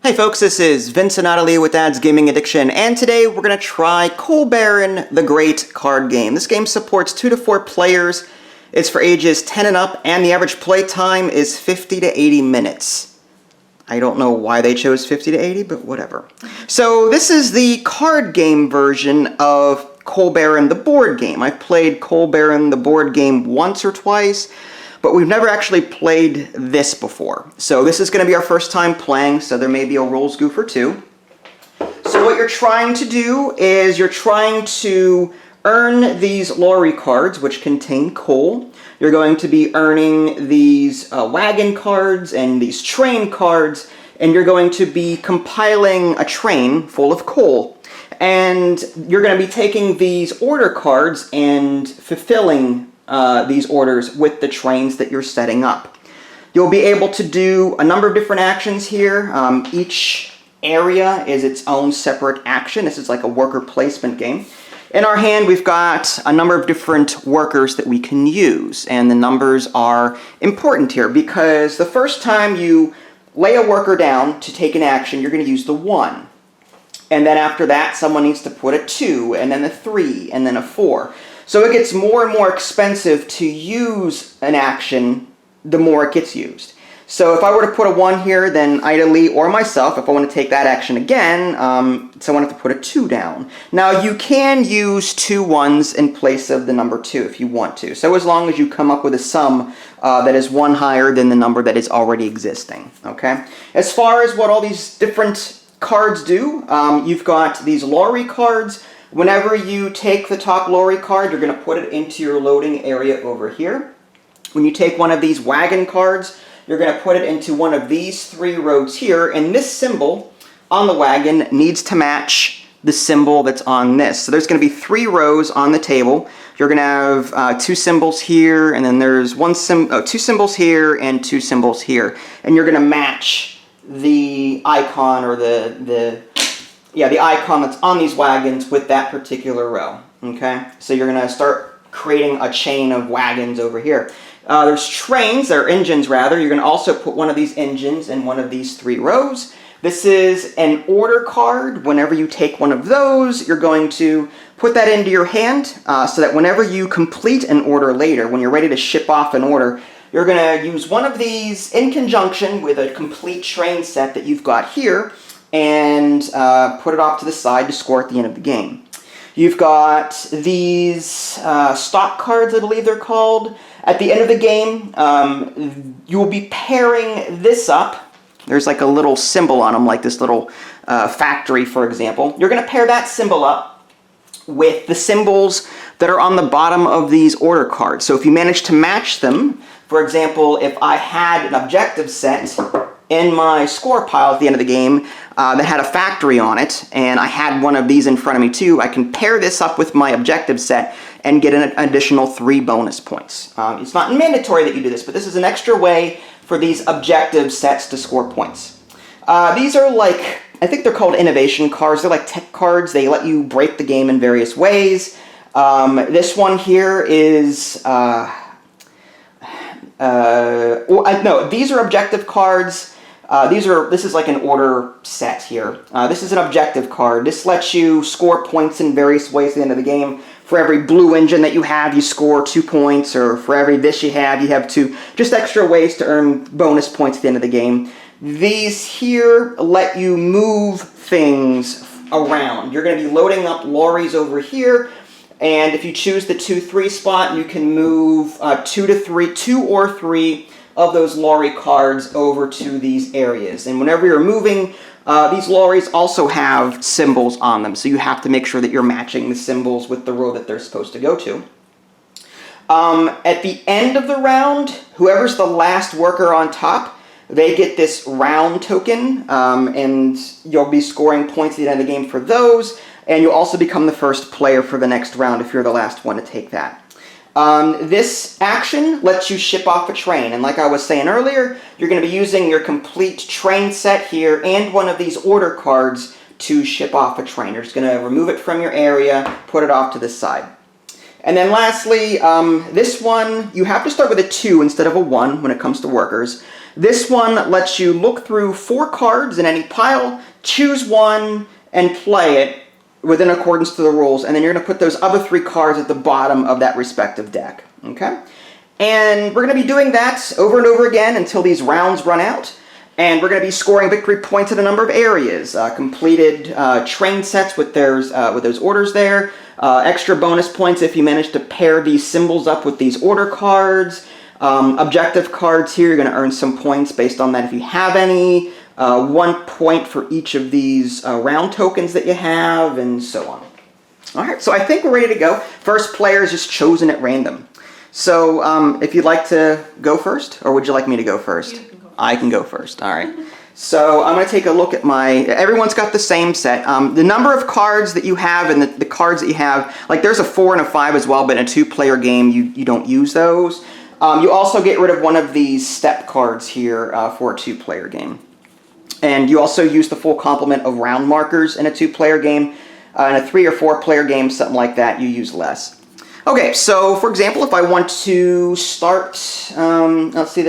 Hey folks, this is Vincent Natalie with Dad's Gaming Addiction, and today we're going to try Coal Baron the Great card game. This game supports 2 to 4 players, it's for ages 10 and up, and the average play time is 50 to 80 minutes. I don't know why they chose 50 to 80, but whatever. So this is the card game version of Coal Baron the board game. I've played Coal Baron the board game once or twice, but we've never actually played this before. So this is going to be our first time playing, so there may be a rules goof or two. So what you're trying to do is you're trying to earn these lorry cards, which contain coal. You're going to be earning these wagon cards and these train cards, and you're going to be compiling a train full of coal. And you're going to be taking these order cards and fulfilling these orders with the trains that you're setting up. You'll be able to do a number of different actions here. Each area is its own separate action. This is like a worker placement game. In our hand, we've got a number of different workers that we can use, and the numbers are important here because the first time you lay a worker down to take an action, you're going to use the 1. And then after that, someone needs to put a 2, and then a 3, and then a 4. So it gets more and more expensive to use an action the more it gets used. So if I were to put a 1 here, then Idly or myself, if I want to take that action again, someone has to put a 2 down. Now you can use 2 1s in place of the number 2 if you want to. So as long as you come up with a sum that is 1 higher than the number that is already existing. Okay. As far as what all these different cards do, you've got these lorry cards. Whenever you take the top lorry card, you're going to put it into your loading area over here. When you take one of these wagon cards, you're going to put it into one of these 3 rows here, and this symbol on the wagon needs to match the symbol that's on this. So there's going to be 3 rows on the table. You're going to have 2 symbols here, and then there's 2 symbols here and 2 symbols here. And you're going to match the icon or the icon that's on these wagons with that particular row. Okay, so you're going to start creating a chain of wagons over here. There's trains, or engines rather. You're going to also put one of these engines in one of these 3 rows. This is an order card. Whenever you take one of those, you're going to put that into your hand so that whenever you complete an order later, when you're ready to ship off an order, you're going to use one of these in conjunction with a complete train set that you've got here, and put it off to the side to score at the end of the game. You've got these stock cards, I believe they're called. At the end of the game, you will be pairing this up. There's like a little symbol on them, like this little factory, for example. You're going to pair that symbol up with the symbols that are on the bottom of these order cards. So if you manage to match them, for example, if I had an objective set in my score pile at the end of the game that had a factory on it, and I had one of these in front of me too, I can pair this up with my objective set and get an additional 3 bonus points. It's not mandatory that you do this, but this is an extra way for these objective sets to score points. These are like, I think they're called innovation cards. They're like tech cards. They let you break the game in various ways. This one here is... no, these are objective cards. This is like an order set here. This is an objective card. This lets you score points in various ways at the end of the game. For every blue engine that you have, you score 2 points, or for every this you have 2. Just extra ways to earn bonus points at the end of the game. These here let you move things around. You're going to be loading up lorries over here, and if you choose the 2-3 spot, you can move 2 or 3 of those lorry cards over to these areas. And whenever you're moving, these lorries also have symbols on them, so you have to make sure that you're matching the symbols with the row that they're supposed to go to. At the end of the round, whoever's the last worker on top, they get this round token, and you'll be scoring points at the end of the game for those, and you'll also become the first player for the next round if you're the last one to take that. This action lets you ship off a train, and like I was saying earlier, you're going to be using your complete train set here and one of these order cards to ship off a train. You're just going to remove it from your area, put it off to the side. And then lastly, this one, you have to start with a 2 instead of a 1 when it comes to workers. This one lets you look through 4 cards in any pile, choose one, and play it within accordance to the rules, and then you're going to put those other 3 cards at the bottom of that respective deck. Okay? And we're going to be doing that over and over again until these rounds run out. And we're going to be scoring victory points in a number of areas. Completed train sets with those orders there. Extra bonus points if you manage to pair these symbols up with these order cards. Objective cards here, you're going to earn some points based on that if you have any. 1 point for each of these round tokens that you have, and so on. Alright, so I think we're ready to go. First player is just chosen at random. So if you'd like to go first, or would you like me to go first? I can go first. Alright. So I'm going to take a look at everyone's got the same set. The number of cards that you have and the cards that you have, like there's a 4 and a 5 as well, but in a 2-player game you don't use those. You also get rid of one of these step cards here for a 2-player game. And you also use the full complement of round markers in a 2-player game. In a 3 or 4-player game, something like that, you use less. Okay, so for example, if I want to start, let's see,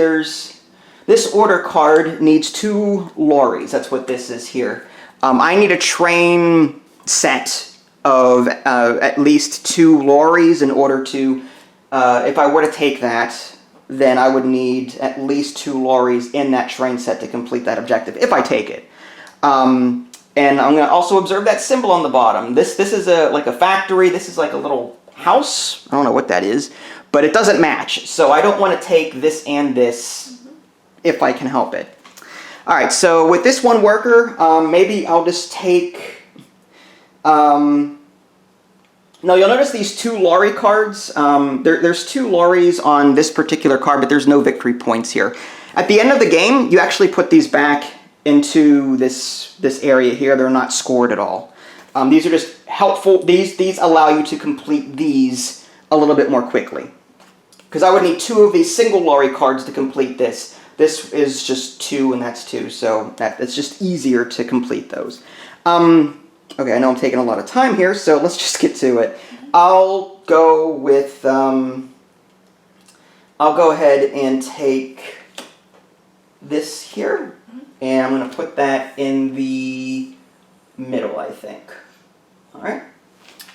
this order card needs 2 lorries. That's what this is here. I need a train set of at least 2 lorries in order to, if I were to take that, then I would need at least 2 lorries in that train set to complete that objective, if I take it. And I'm going to also observe that symbol on the bottom. This is like a factory. This is like a little house. I don't know what that is, but it doesn't match. So I don't want to take this and this if I can help it. All right, so with this one worker, maybe I'll just take... Now you'll notice these 2 lorry cards. There's 2 lorries on this particular card, but there's no victory points here. At the end of the game, you actually put these back into this area here. They're not scored at all. These are just helpful. These allow you to complete these a little bit more quickly. Because I would need 2 of these single lorry cards to complete this. This is just 2 and that's 2, so it's just easier to complete those. Okay, I know I'm taking a lot of time here, so let's just get to it. I'll go with, I'll go ahead and take this here, and I'm going to put that in the middle, I think. All right,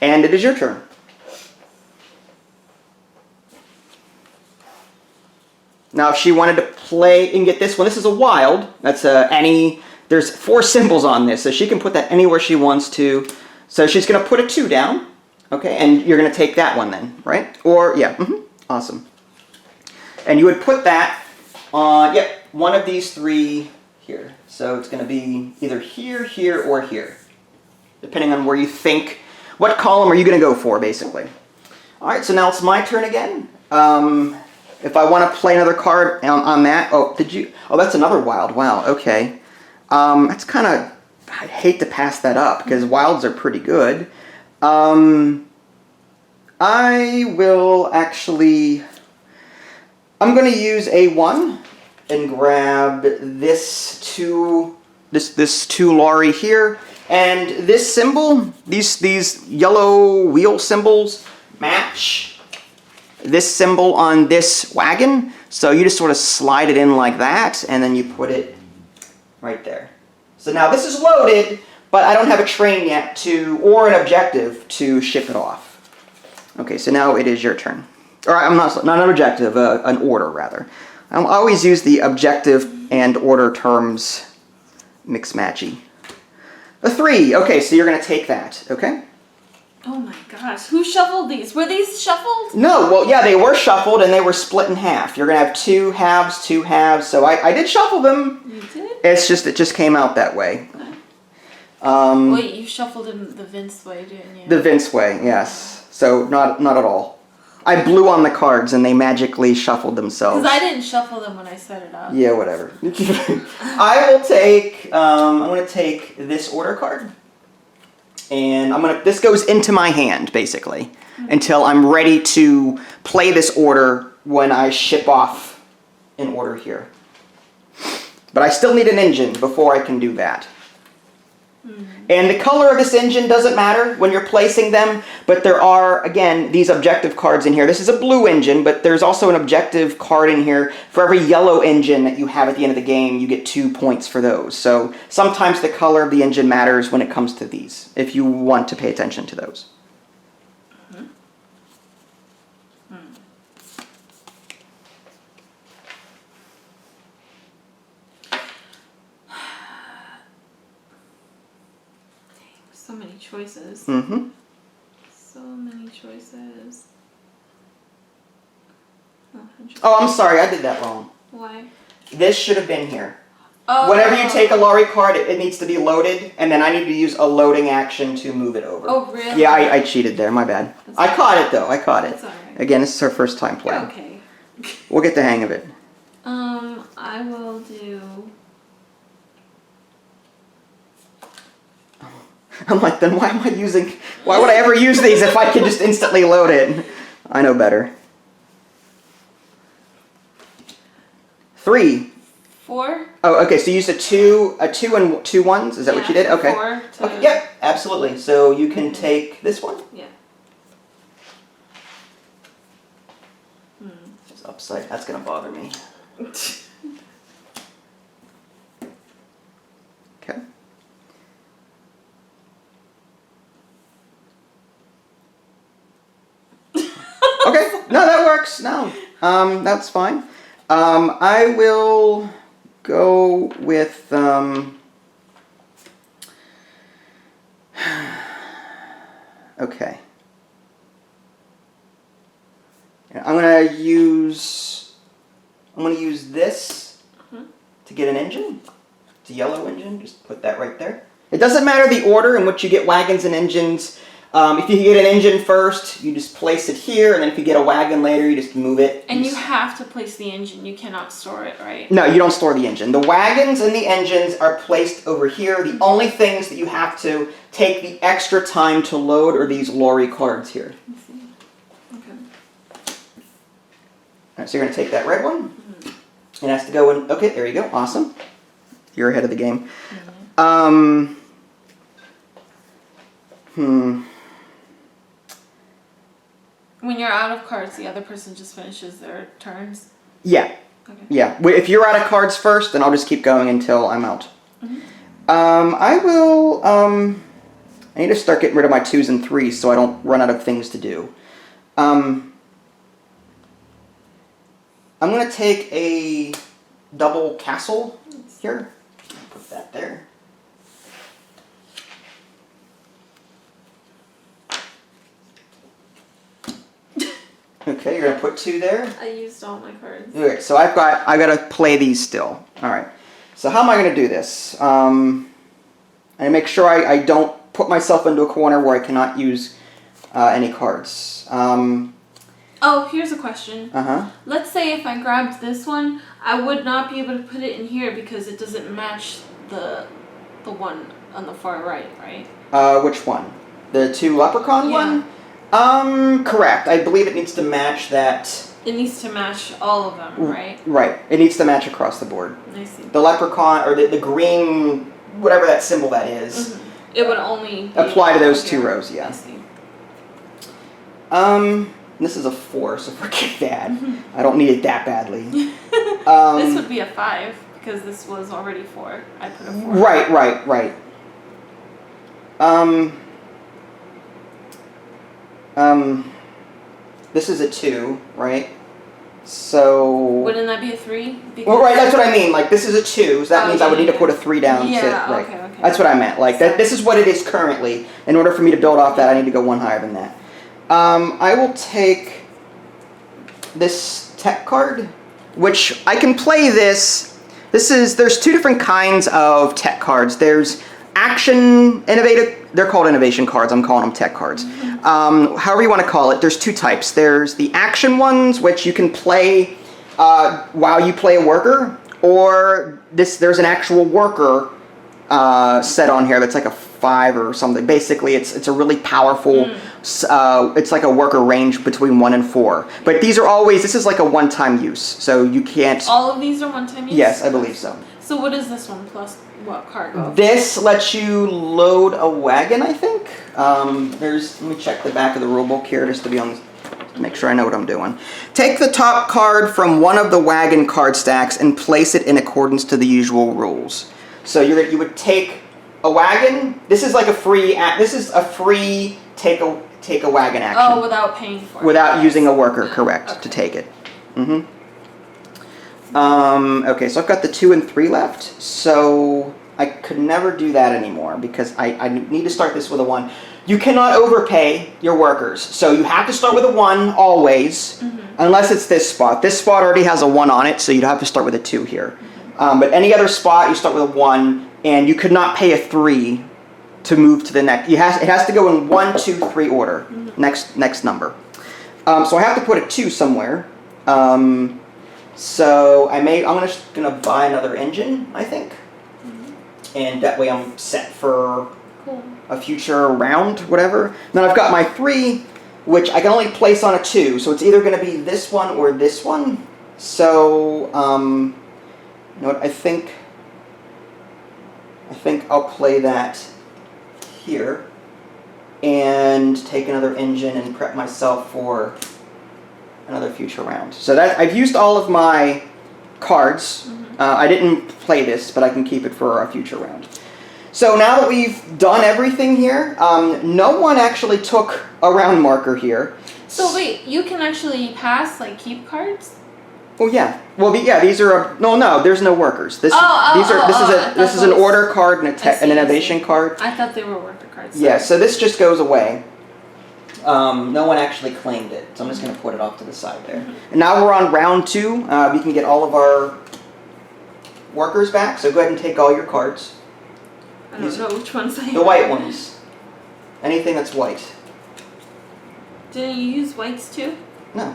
and it is your turn. Now, if she wanted to play and get this one, this is a wild. That's there's 4 symbols on this, so she can put that anywhere she wants to. So she's going to put a 2 down, okay, and you're going to take that one then, right? Or, yeah, awesome. And you would put that on, one of these 3 here. So it's going to be either here, here, or here, depending on where you think, what column are you going to go for, basically. All right, so now it's my turn again. If I want to play another card on that, that's another wild, wow, okay. That's kind of, I hate to pass that up because wilds are pretty good. I will actually, I'm going to use a 1 and grab this 2 lorry here. And this symbol, these yellow wheel symbols match this symbol on this wagon. So you just sort of slide it in like that, and then you put it right there. So now this is loaded, but I don't have a train yet or an objective to ship it off. Okay, so now it is your turn. Or I'm not an objective, an order rather. I always use the objective and order terms mix-matchy. A 3, okay, so you're going to take that, okay? Oh my gosh, who shuffled these? Were these shuffled? No, well, yeah, they were shuffled and they were split in half. You're going to have 2 halves, so I did shuffle them. You did? It just came out that way. Okay. Wait, you shuffled them the Vince way, didn't you? The Vince way, yes. So not at all. I blew on the cards and they magically shuffled themselves. Because I didn't shuffle them when I set it up. Yeah, whatever. I will take, I'm going to take this order card. And this goes into my hand, basically, until I'm ready to play this order when I ship off an order here. But I still need an engine before I can do that. And the color of this engine doesn't matter when you're placing them, but there are, again, these objective cards in here. This is a blue engine, but there's also an objective card in here. For every yellow engine that you have at the end of the game, you get 2 points for those. So sometimes the color of the engine matters when it comes to these, if you want to pay attention to those. So many choices. So many choices. Oh, I'm sorry, I did that wrong. Why? This should have been here. Oh. Whenever you take a lorry card, it needs to be loaded, and then I need to use a loading action to move it over. Oh, really? Yeah, I cheated there, my bad. I caught it, though, I caught it. That's alright. Again, this is our first time playing. Okay. We'll get the hang of it. I will do... I'm like, then why would I ever use these if I could just instantly load it? I know better. 3. 4? Oh, okay, so you used a 2 and 2 1s? Is that what you did? Okay. 4 to... Okay, yep, absolutely. So you can take this one? Yeah. It's upside. That's going to bother me. Okay. Okay, no, that works. No, that's fine. I will go with, okay. I'm gonna use this to get an engine. It's a yellow engine, just put that right there. It doesn't matter the order in which you get wagons and engines. If you get an engine first, you just place it here, and then if you get a wagon later, you just move it. And you have to place the engine. You cannot store it, right? No, you don't store the engine. The wagons and the engines are placed over here. The only things that you have to take the extra time to load are these lorry cards here. I see. Okay. All right, so you're going to take that red one. It has to go in. Okay, there you go. Awesome. You're ahead of the game. When you're out of cards, the other person just finishes their turns? Yeah. Okay. Yeah. If you're out of cards first, then I'll just keep going until I'm out. I will... I need to start getting rid of my 2s and 3s so I don't run out of things to do. I'm going to take a double castle here. Put that there. Okay, you're gonna put 2 there. I used all my cards. Okay, so I gotta play these still. All right. So how am I gonna do this? And make sure I don't put myself into a corner where I cannot use any cards. Oh, here's a question. Uh-huh. Let's say if I grabbed this one, I would not be able to put it in here because it doesn't match the one on the far right, right? Which one? The 2 leprechaun one? Correct. I believe it needs to match that. It needs to match all of them, right? Right. It needs to match across the board. I see. The leprechaun, or the green, whatever that symbol that is. It would only apply to those 2 rows, yeah. I see. This is a 4, so forget that. I don't need it that badly. This would be a 5 because this was already 4. I put a 4. Right. This is a 2, right? So... Wouldn't that be a 3? Because well, right, that's what I mean. Like, this is a 2, so that means I would need to put a 3 down. Yeah, right. okay. That's what I meant. Like, this is what it is currently. In order for me to build off that, I need to go 1 higher than that. I will take this tech card, which I can play this. There's 2 different kinds of tech cards. There's action innovative, they're called innovation cards, I'm calling them tech cards. However you want to call it, there's 2 types. There's the action ones, which you can play while you play a worker, or there's an actual worker set on here that's like a 5 or something. Basically, it's a really powerful, it's like a worker range between 1 and 4. But this is like a one-time use, so you can't... All of these are one-time use? Yes, I believe so. So what is this one plus what cargo? This lets you load a wagon, I think. Let me check the back of the rulebook here just to make sure I know what I'm doing. Take the top card from one of the wagon card stacks and place it in accordance to the usual rules. So you would take a wagon. This is like a free. This is a free take a wagon action. Oh, without paying for it. Without using a worker, correct, okay. To take it. Mm-hmm. Okay, so I've got the 2 and 3 left. So I could never do that anymore because I need to start this with a 1. You cannot overpay your workers. So you have to start with a 1 always, unless it's this spot. This spot already has a 1 on it, so you'd have to start with a 2 here. But any other spot, you start with a 1, and you could not pay a 3 to move to the next. It has to go in 1, 2, 3 order. Next number. So I have to put a 2 somewhere. So I'm just gonna buy another engine, I think, and that way I'm set for a future round, whatever. Then I've got my 3, which I can only place on a 2, so it's either gonna be this one or this one. So you know what? I think I'll play that here and take another engine and prep myself for another future round. So that I've used all of my cards. I didn't play this, but I can keep it for a future round. So now that we've done everything here, no one actually took a round marker here. So wait, you can actually pass, like, keep cards? Oh yeah. Well, yeah. These are no. There's no workers. This is an order card and an innovation card. I thought they were worker cards. Yeah. So this just goes away. No one actually claimed it, so I'm just going to put it off to the side there. And now we're on round 2. We can get all of our workers back, so go ahead and take all your cards. I don't know which ones I have. The white ones. Anything that's white. Didn't you use whites too? No.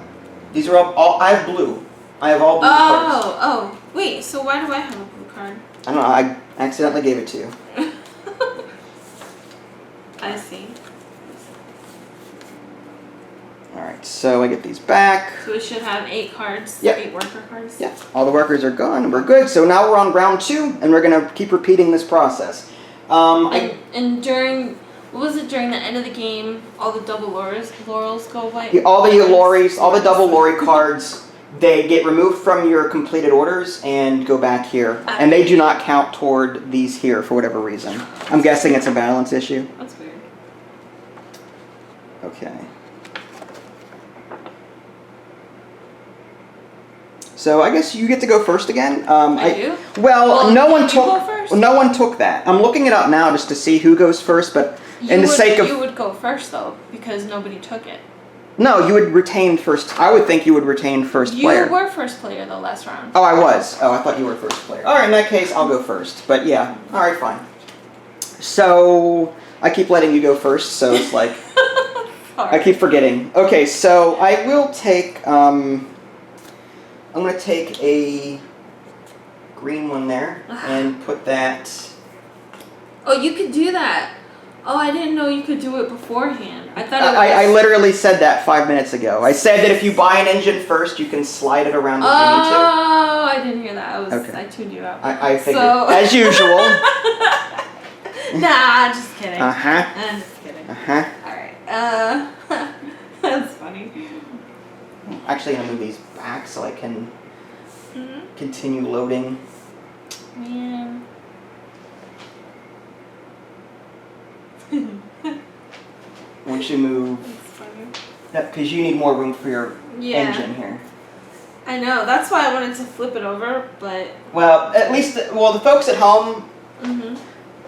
These are all I have blue. I have all blue cards. Oh, wait, so why do I have a blue card? I don't know, I accidentally gave it to you. I see. Alright, so I get these back. So we should have 8 cards, yep. 8 worker cards? Yeah, all the workers are gone, we're good. So now we're on round 2, and we're going to keep repeating this process. And during, what was it, during the end of the game, all the double laurels go white? Yeah, all the lorries, all the double lorry cards, they get removed from your completed orders and go back here. And they do not count toward these here for whatever reason. I'm guessing it's a balance issue. That's weird. Okay. So I guess you get to go first again. I do? Well, no one go first? took that. I'm looking it up now just to see who goes first, but you would go first though because nobody took it. No, you would retain first. I would think you would retain first player. You were first player the last round. Oh, I was. Oh, I thought you were first player. All right, in that case, I'll go first. But yeah, all right, fine. So I keep letting you go first, so it's like I keep forgetting. Okay, so I will take. I'm going to take a green one there and put that... Oh, you could do that. Oh, I didn't know you could do it beforehand. I thought it was... I literally said that 5 minutes ago. I said that if you buy an engine first, you can slide it around if you need to. Oh, I didn't hear that. Okay. I tuned you out. I figured. So... As usual. Nah, just kidding. Uh-huh. I'm just kidding. Uh-huh. Alright. That's funny. I'm actually going to move these back so I can continue loading. Man. Once you move... Because you need more room for your engine here. I know. That's why I wanted to flip it over, but... Well, at least... the folks at home...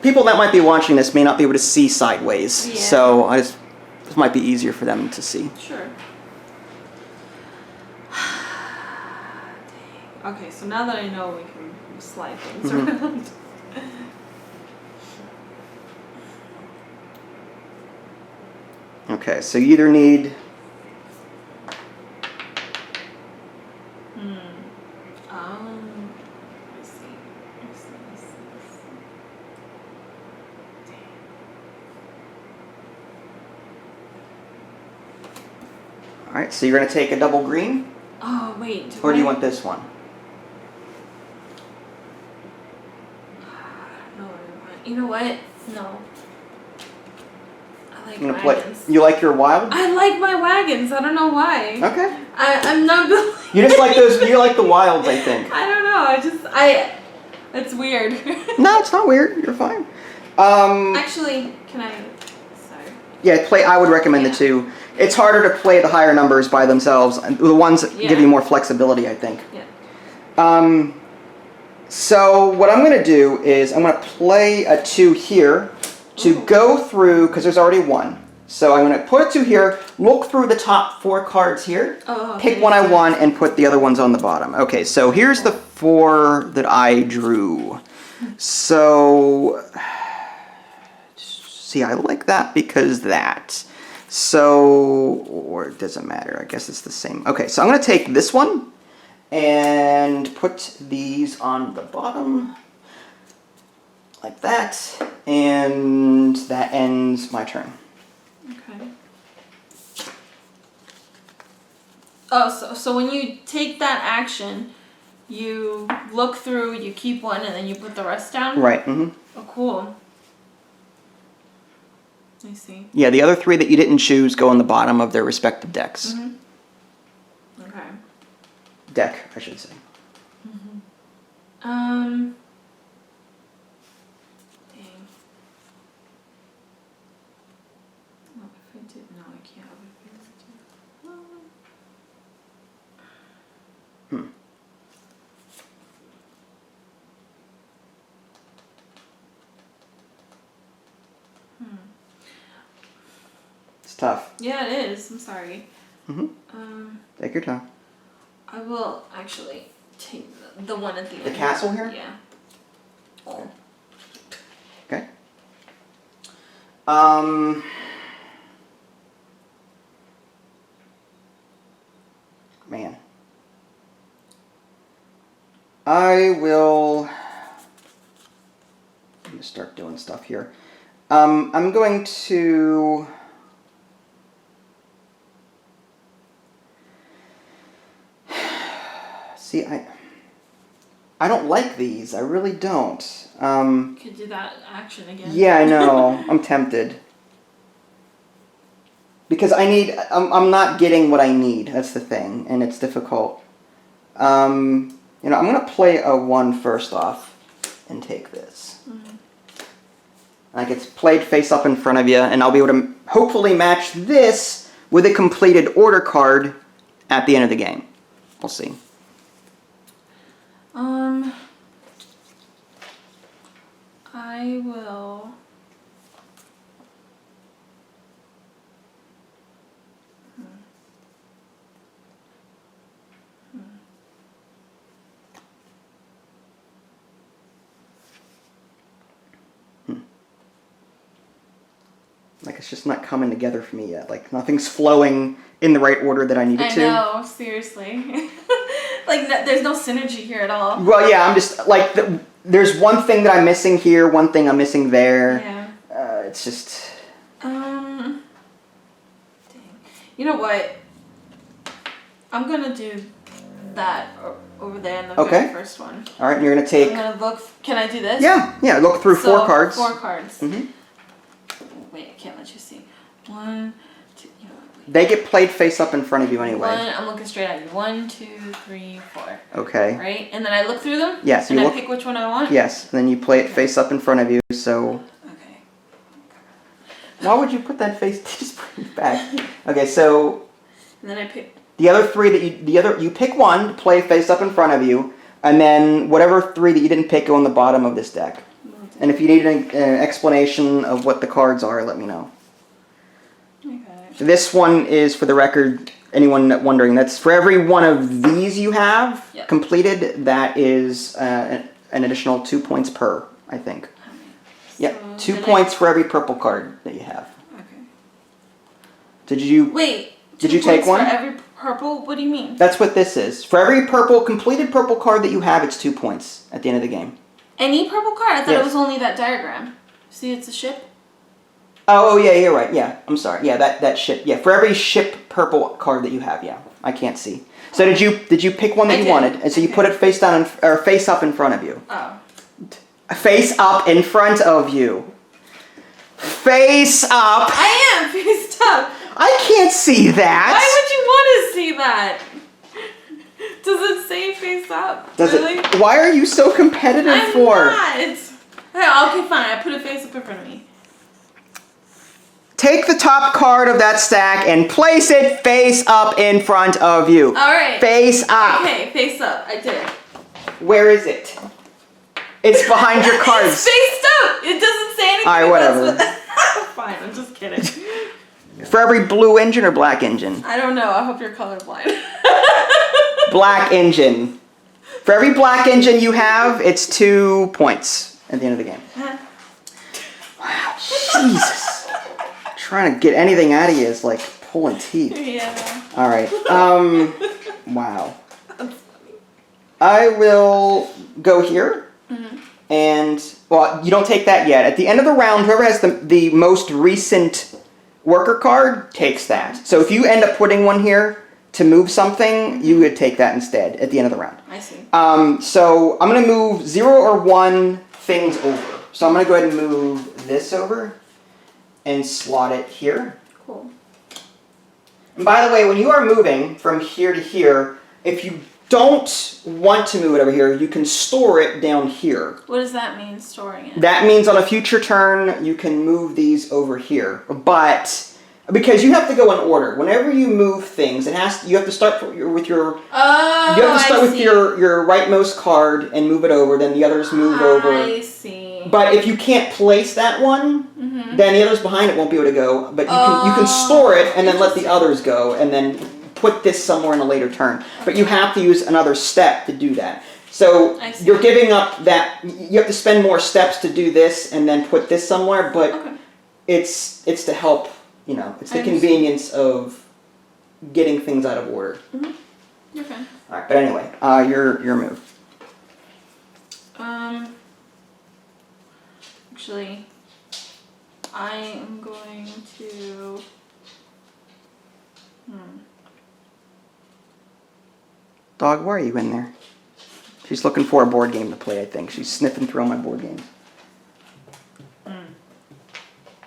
People that might be watching this may not be able to see sideways. Yeah. So this might be easier for them to see. Sure. Okay, so now that I know we can slide things around. Okay, so you either need... I see. Alright, so you're going to take a double green? Oh, wait. Or do you want this one? You know what? No. I like I'm gonna wagons. play. You like your wild? I like my wagons. I don't know why. Okay. I'm not building. You just like those. You like the wilds, I think. I don't know. It's weird. No, it's not weird. You're fine. Actually, can I? Sorry. Yeah, I would recommend the two. It's harder to play the higher numbers by themselves. The ones that give you more flexibility, I think. Yeah. So what I'm going to do is I'm going to play a 2 here to go through, because there's already 1. So I'm going to put a 2 here, look through the top 4 cards here, pick one I want, and put the other ones on the bottom. Okay, so here's the 4 that I drew. So, see, I like that because that. So, or it doesn't matter. I guess it's the same. Okay, so I'm going to take this one and put these on the bottom like that, and that ends my turn. Okay. Oh, so when you take that action, you look through, you keep one, and then you put the rest down? Right. Mm-hmm. Oh, cool. I see. Yeah, the other 3 that you didn't choose go on the bottom of their respective decks. Mm-hmm. Okay. Deck, I should say. Mm-hmm. Dang. Oh, if I did, no, I can't. It's tough. Yeah, it is. I'm sorry. Mm-hmm. Take your time. I will actually take the one at the end. The castle here? Yeah. Oh. Okay. Man. I will... I'm going to start doing stuff here. I'm going to... See, I don't like these. I really don't. Could do that action again. Yeah, I know. I'm tempted. Because I'm not getting what I need. That's the thing, and it's difficult. I'm going to play a 1 first off and take this. Mm-hmm. Like, it's played face up in front of you, and I'll be able to hopefully match this with a completed order card at the end of the game. We'll see. I will... Like, it's just not coming together for me yet. Like, nothing's flowing in the right order that I need it to. I know, seriously. Like, there's no synergy here at all. Well, yeah, I'm just, like, there's one thing that I'm missing here, one thing I'm missing there. Yeah. It's just... Dang. You know what? I'm gonna do that over there in the very first one. All right, and you're gonna take... I'm gonna look... Can I do this? Yeah, look through 4 cards. 4 cards. Mm-hmm. Wait, I can't let you see. 1, 2... They get played face up in front of you anyway. I'm looking straight at you. 1, 2, 3, 4. Okay. Right? And then I look through them? Yes. And I pick which one I want? Yes, and then you play it face up in front of you, so... Okay. Why would you put that face... Just bring it back. Okay, so... And then I pick... The other 3 that you pick one, play face up in front of you, and then whatever 3 that you didn't pick go on the bottom of this deck. And if you need an explanation of what the cards are, let me know. Okay. This one is, for the record, anyone wondering, that's for every one of these you have completed, that is an additional 2 points per, I think. Okay. Yep, 2 points for every purple card that you have. Okay. Did you... Wait. Did you take one? For every purple? What do you mean? That's what this is. For every completed purple card that you have, it's 2 points at the end of the game. Any purple card? I thought it was only that diagram. See, it's a ship? Oh, yeah, you're right. Yeah, I'm sorry. Yeah, that ship. Yeah, for every ship purple card that you have, yeah. I can't see. So did you pick one that you wanted? And so you put it face down or face up in front of you. Oh. Face up in front of you. Face up. I am faced up. I can't see that. Why would you want to see that? Does it say face up? Does really? it? Why are you so competitive I'm for? not. Hey, okay, fine. I put a face up in front of me. Take the top card of that stack and place it face up in front of you. All right. Face up. Okay, face up. I did. Where is it? It's behind your cards. It's faced up. It doesn't say anything. All right, whatever. Fine. I'm just kidding. For every blue engine or black engine? I don't know. I hope you're colorblind. Black engine. For every black engine you have, it's 2 points at the end of the game. Wow, Jesus. Trying to get anything out of you is like pulling teeth. Yeah. All right. Wow. I will go here. And, well, you don't take that yet. At the end of the round, whoever has the most recent worker card takes that. So if you end up putting one here to move something, you would take that instead at the end of the round. I see. So I'm going to move 0 or 1 things over. So I'm going to go ahead and move this over and slot it here. Cool. And by the way, when you are moving from here to here, if you don't want to move it over here, you can store it down here. What does that mean, storing it? That means on a future turn, you can move these over here. But because you have to go in order. Whenever you move things, you have to start with your your rightmost card and move it over, then the others move over. I see. But if you can't place that one, then the others behind it won't be able to go. But you can store it and then let the others go and then put this somewhere in a later turn. But you have to use another step to do that. So you're giving up that, you have to spend more steps to do this and then put this somewhere, but it's to help, it's the convenience of getting things out of order. You're fine. All right, but anyway, your move. Actually, I am going to... Dog, why are you in there? She's looking for a board game to play, I think. She's sniffing through all my board games.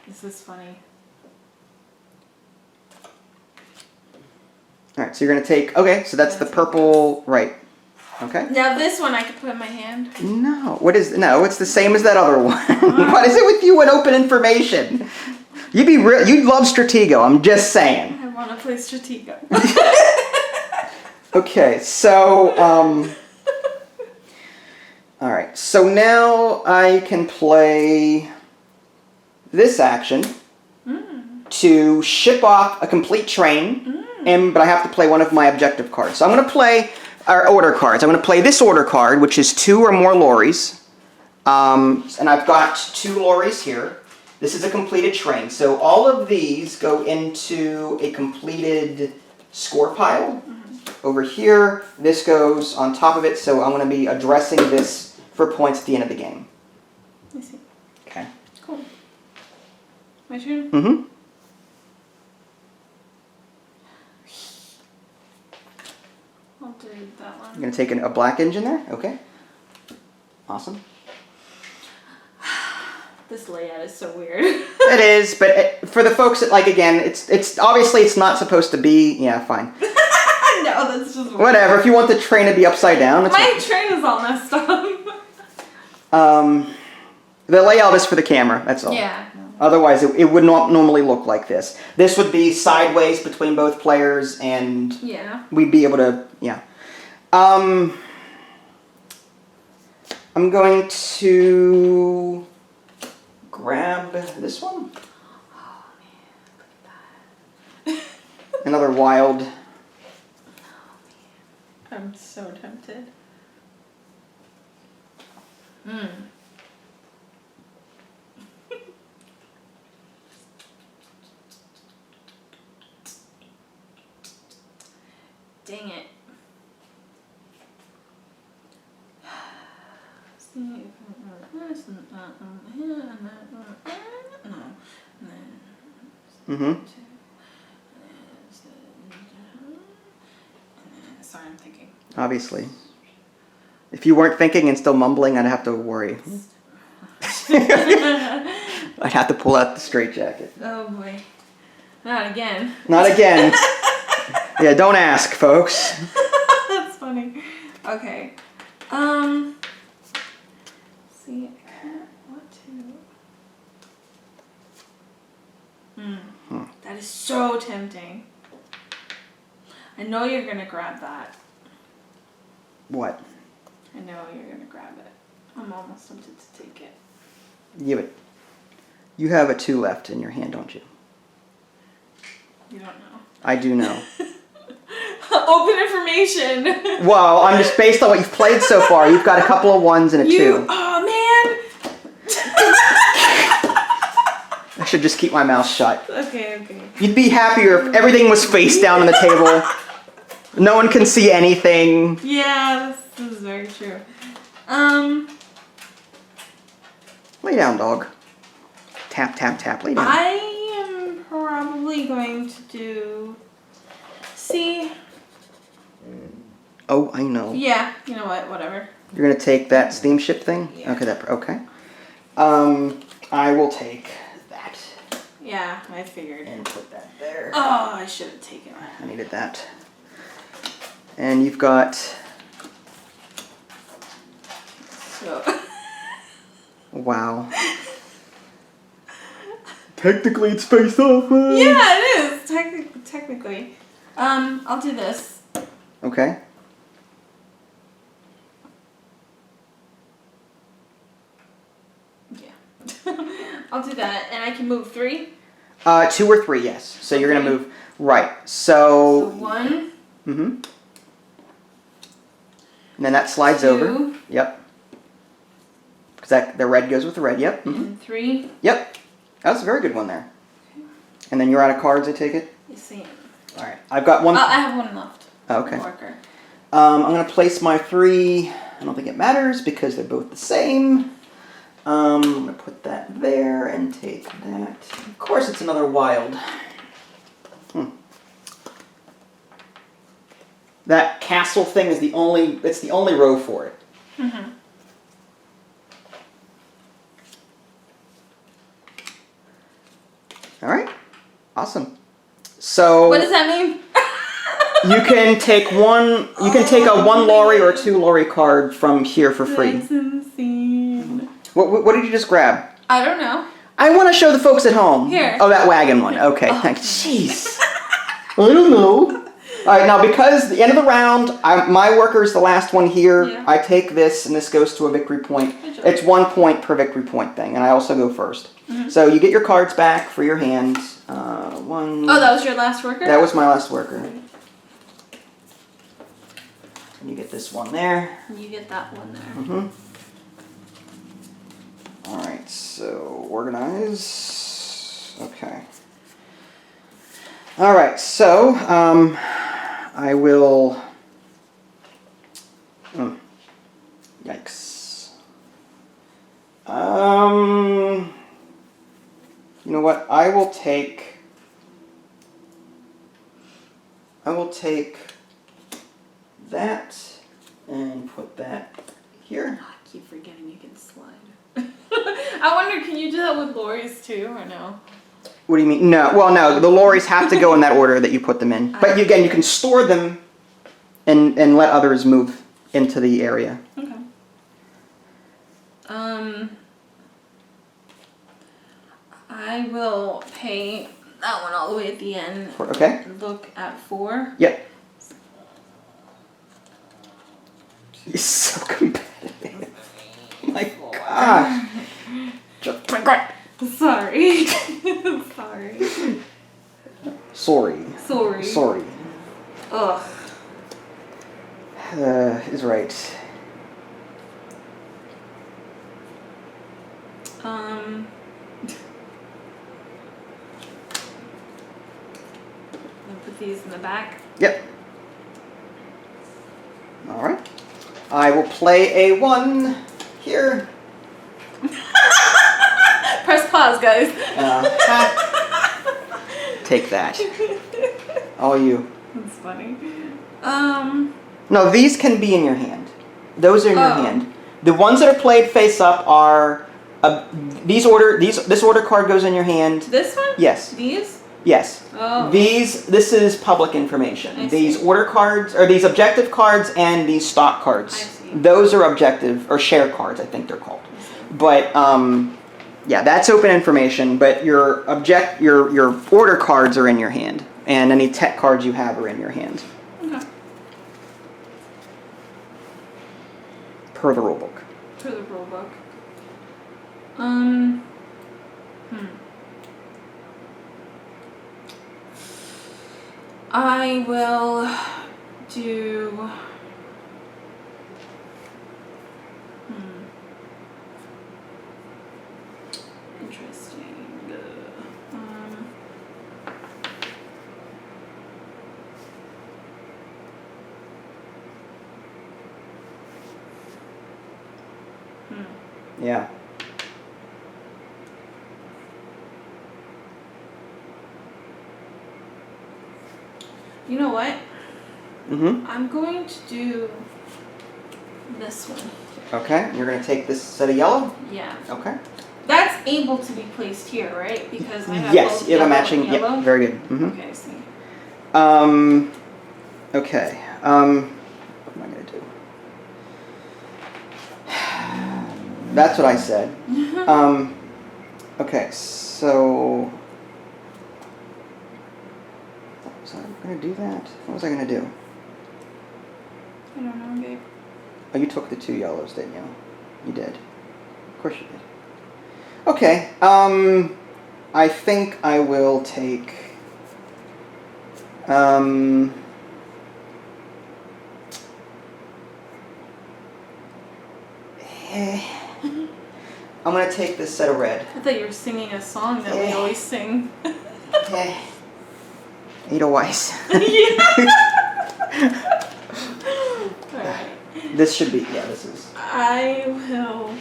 This is funny. Alright, so you're going to take... Okay, so that's the purple... Right. Okay. Now this one I can put in my hand. No. No, it's the same as that other one. What is it with you and open information? You'd love Stratego, I'm just saying. I want to play Stratego. Okay, so, alright, so now I can play this action to ship off a complete train, but I have to play one of my objective cards. So I'm going to play our order cards. I'm going to play this order card, which is 2 or more lorries, and I've got 2 lorries here. This is a completed train, so all of these go into a completed score pile. Over here, this goes on top of it, so I'm going to be addressing this for points at the end of the game. I see. Okay. Cool. My turn? Mm-hmm. I'll do that one. You're going to take a black engine there? Okay. Awesome. This layout is so weird. It is, but for the folks that, again, it's obviously it's not supposed to be, yeah, fine. No, that's just weird. Whatever, if you want the train to be upside down, it's my train is all messed up. The layout is for the camera, that's all. Yeah. Otherwise, it would not normally look like this. This would be sideways between both players, and we'd be able to, I'm going to grab this one. Oh, man, look at that. Another wild. I'm so tempted. Dang it. Sorry, I'm thinking. Obviously. If you weren't thinking and still mumbling, I'd have to worry. I'd have to pull out the straitjacket. Oh boy. Not again. Not again. Yeah, don't ask, folks. That's funny. Okay. See, I kind of want to. That is so tempting. I know you're gonna grab that. What? I know you're gonna grab it. I'm almost tempted to take it. You have a 2 left in your hand, don't you? You don't know. I do know. Open information. Well, I'm just based on what you've played so far. You've got a couple of 1s and a 2. Oh man. I should just keep my mouth shut. Okay. You'd be happier if everything was face down on the table. No one can see anything. Yeah, this is very true. Lay down, dog. Tap, tap, tap. Lay down. I am probably going to do. See. Oh, I know. Yeah. You know what? Whatever. You're gonna take that steamship thing? Yeah. Okay. I will take that. Yeah, I figured. And put that there. Oh, I should have taken it. I needed that. And you've got. So. Wow. Technically, it's face off. Yeah, it is. Technically. I'll do this. Okay. Yeah. I'll do that, and I can move 3. 2 or 3, yes. So you're gonna move right. So 1. And then that slides 2, over. Yep. Because the red goes with the red. Yep. And 3. Yep. That was a very good one there. Okay. And then you're out of cards, I take it? Yes, I am. All right. I've got 1. I have 1 left. Oh, okay. Marker. I'm going to place my 3. I don't think it matters because they're both the same. I'm going to put that there and take that. Of course, it's another wild. That castle thing is the only row for it. All right. Awesome. So what does that mean? You can take a 1 lorry or 2 lorry card from here for free. That's insane. What did you just grab? I don't know. I want to show the folks at home. Here. Oh, that wagon one. Okay, thanks. Jeez. I don't know. All right, now because the end of the round, my worker's the last one here. Yeah. I take this, and this goes to a victory point. It's 1 point per victory point thing, and I also go first. So you get your cards back for your hand. 1. Oh, that was your last worker? That was my last worker. And you get this one there. You get that one there. All right, so organize. Okay. All right, so I will. Yikes. You know what? I will take that and put that here. I keep forgetting you can slide. I wonder, can you do that with lorries too, or no? What do you mean? No. Well, no. The lorries have to go in that order that you put them in. But again, you can store them and let others move into the area. Okay. I will pay that one all the way at the end. Okay. Look at 4. Yep. He's so competitive. My gosh. Sorry. Sorry. Sorry. Ugh. Is right. I'll put these in the back. Yep. All right. I will play a 1 here. Press pause, guys. Take that. All you. That's funny. No, these can be in your hand. Those are in your hand. The ones that are played face up are this order card goes in your hand. This one? Yes. These? Yes. Oh. This is public information. I These see. order cards, or these objective cards and these stock cards. I see. Those are objective, or share cards, I think they're called. But, yeah, that's open information, but your order cards are in your hand. And any tech cards you have are in your hand. Okay. Per the rulebook. For the rule book. I will do. Interesting. Yeah. You know what? Mm-hmm. I'm going to do this one. Okay, you're going to take this set of yellow? Yeah. Okay. That's able to be placed here, right? Because I have Yes, both you have a yellow matching. and yellow. Yep, very good. Mm-hmm. Okay, I see. Okay. What am I going to do? That's what I said. Okay, so. Was I going to do that? What was I going to do? I don't know, babe. Oh, you took the 2 yellows, didn't you? You did. Of course you did. Okay. I think I will take. I'm gonna take this set of red. I thought you were singing a song that we always sing. Edelweiss. Alright. This should be, this is. I will.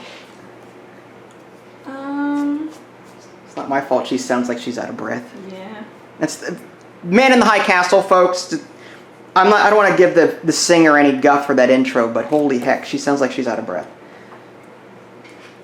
It's not my fault she sounds like she's out of breath. Yeah. That's the Man in the High Castle, folks. I don't want to give the singer any guff for that intro, but holy heck, she sounds like she's out of breath.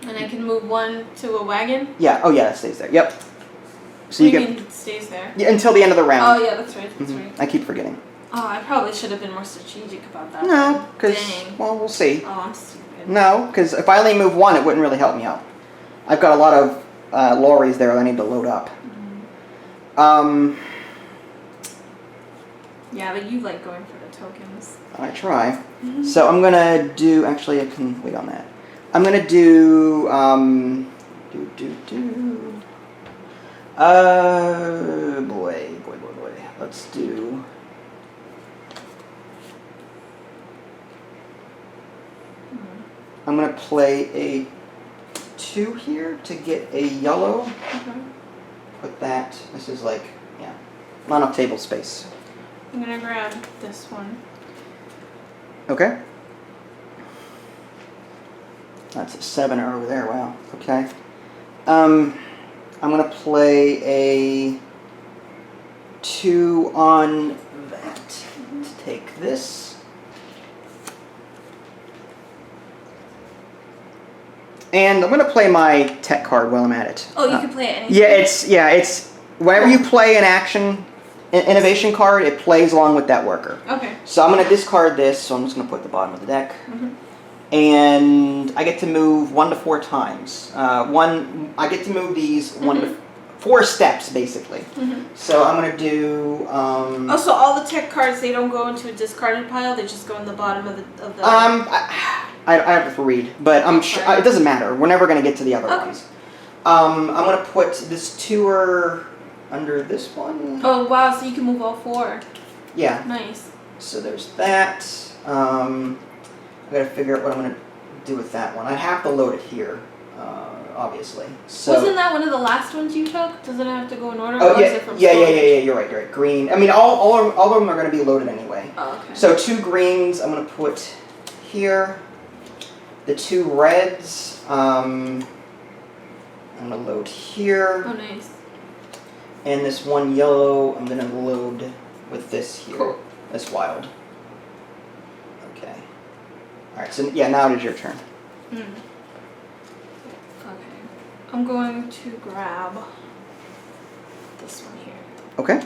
And I can move one to a wagon? Yeah, oh yeah, that stays there. Yep. So What do you you get mean it stays there? until the end of the round. Oh yeah, that's right, that's right. I keep forgetting. Oh, I probably should have been more strategic about that. No, because, Dang. well, we'll see. Oh, I'm stupid. No, because if I only move one, it wouldn't really help me out. I've got a lot of lorries there that I need to load up. Yeah, but you like going for the tokens. I try. So I'm gonna do. Actually, I can wait on that. I'm gonna do. Boy. Let's do. I'm gonna play a 2 here to get a yellow. Okay. Put that. This is like, not enough table space. I'm gonna grab this one. Okay. That's a 7 over there. Wow. Okay. I'm gonna play a 2 on that to take this. And I'm gonna play my tech card while I'm at it. Oh, you can play it anytime? It's whenever you play an action innovation card, it plays along with that worker. Okay. So I'm gonna discard this, so I'm just gonna put the bottom of the deck. And I get to move 1 to 4 times. I get to move these 1 to 4 steps, basically. So I'm gonna do. Oh, so all the tech cards, they don't go into a discarded pile; they just go in the bottom of the. I have to read, but I'm sure it doesn't matter. We're never gonna get to the other ones. I'm gonna put this tour under this one. Oh wow! So you can move all 4. Yeah. Nice. So there's that. I gotta figure out what I'm gonna do with that one. I have to load it here, obviously. So. Wasn't that one of the last ones you took? Does it have to go in order? Oh or yeah, is it from yeah. storage? You're right. Green. I mean, all of them are gonna be loaded anyway. Oh, okay. So 2 greens I'm gonna put here. The 2 reds I'm gonna load here. Oh, nice. And this 1 yellow I'm gonna load with this here. Cool. That's wild. Okay. Alright, so yeah, now it is your turn. Okay. I'm going to grab this one here. Okay.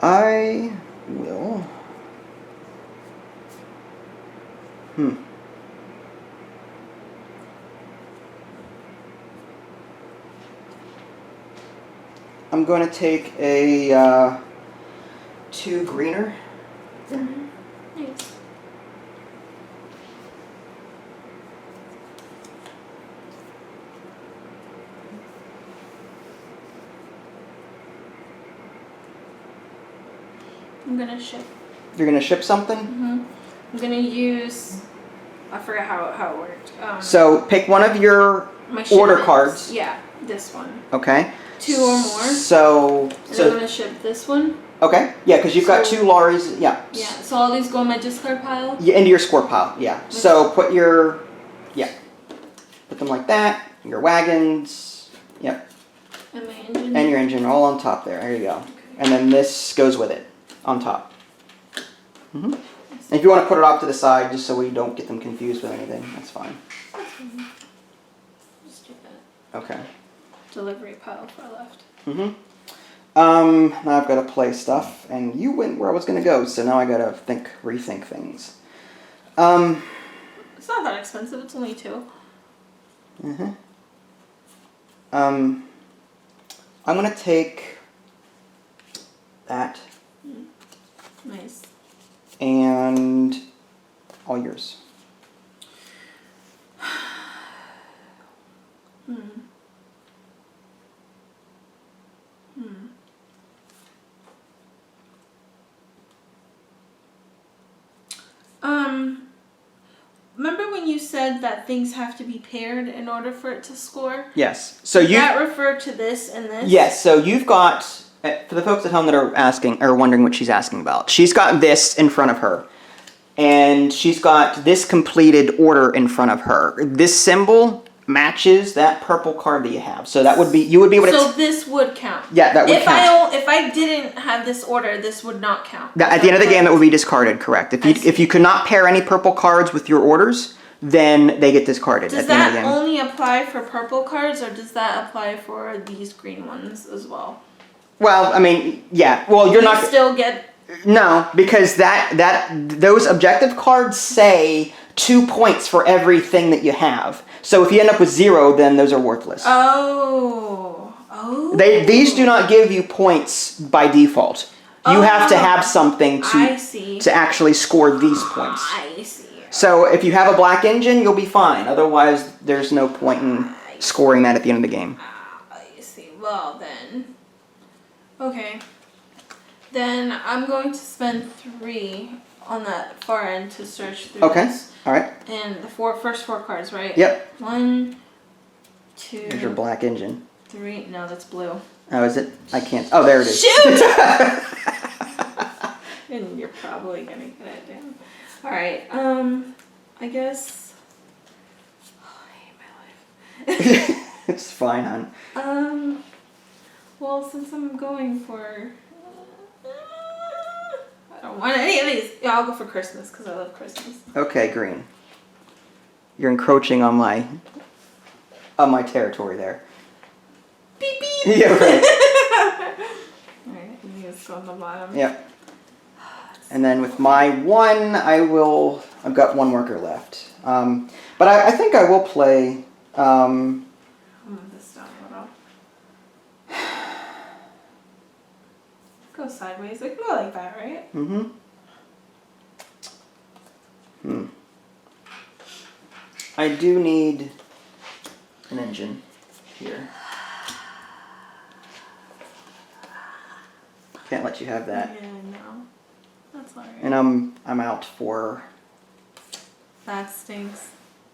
I will. I'm going to take a 2 greener. Mm-hmm. Nice. I'm gonna ship. You're going to ship something? Mm-hmm. I'm gonna use. I forgot how it worked. So pick one of your order cards. Yeah, this one. Okay. 2 or more. So I'm gonna ship this one. Okay. Yeah, because you've got 2 lorries. Yeah. Yeah. So all these go in my discard pile. Yeah, into your score pile. Yeah. So put your put them like that. Your wagons. Yep. And my engine. And your engine all on top there. There you go. Okay. And then this goes with it on top. Mm-hmm. And if you want to put it off to the side, just so we don't get them confused with anything, that's fine. Just do that. Okay. Delivery pile far left. Mm-hmm. Now I've got to play stuff, and you went where I was going to go, so now I got to rethink things. It's not that expensive. It's only 2. Mm-hmm. I'm going to take that. Nice. And all yours. Remember when you said that things have to be paired in order for it to score? Yes. So Does that refer to this and this? Yes. So you've got, for the folks at home that are asking or wondering what she's asking about, she's got this in front of her, and she's got this completed order in front of her. This symbol matches that purple card that you have. So that would be, you would be able to. So this would count. Yeah, that would count. If I didn't have this order, this would not count. At the end of the game, it would be discarded. Correct. If you could not pair any purple cards with your orders, then they get discarded. Does at the end of the that game. only apply for purple cards, or does that apply for these green ones as well? Well, I mean, yeah. Well, you're not still get. No, because those objective cards say 2 points for everything that you have. So if you end up with 0, then those are worthless. Oh. These do not give you points by default. You have to have something to actually score these points. I see. So if you have a black engine, you'll be fine. Otherwise, there's no point in scoring that at the end of the game. I see. Well, then. Okay. Then I'm going to spend 3 on that far end to search through this. All right. And the first 4 cards, right? Yep. 1, 2. There's your black engine. 3. No, that's blue. Oh, is it? I can't. Oh, there it is. Shoot! And you're probably gonna get it down. All right. I guess. Oh, I hate my life. It's fine, hon. Well, since I'm going for. I don't want any of these. Yeah, I'll go for Christmas because I love Christmas. Okay, green. You're encroaching on my territory there. Beep beep. Yeah, right. Alright, you just go on the bottom. Yep. And then with my 1, I've got 1 worker left. But I think I will play. I'm move this down a little. Go sideways. It can go like that, right? Mm-hmm. I do need an engine here. Can't let you have that. Yeah, no. That's alright. And I'm out for. That stinks.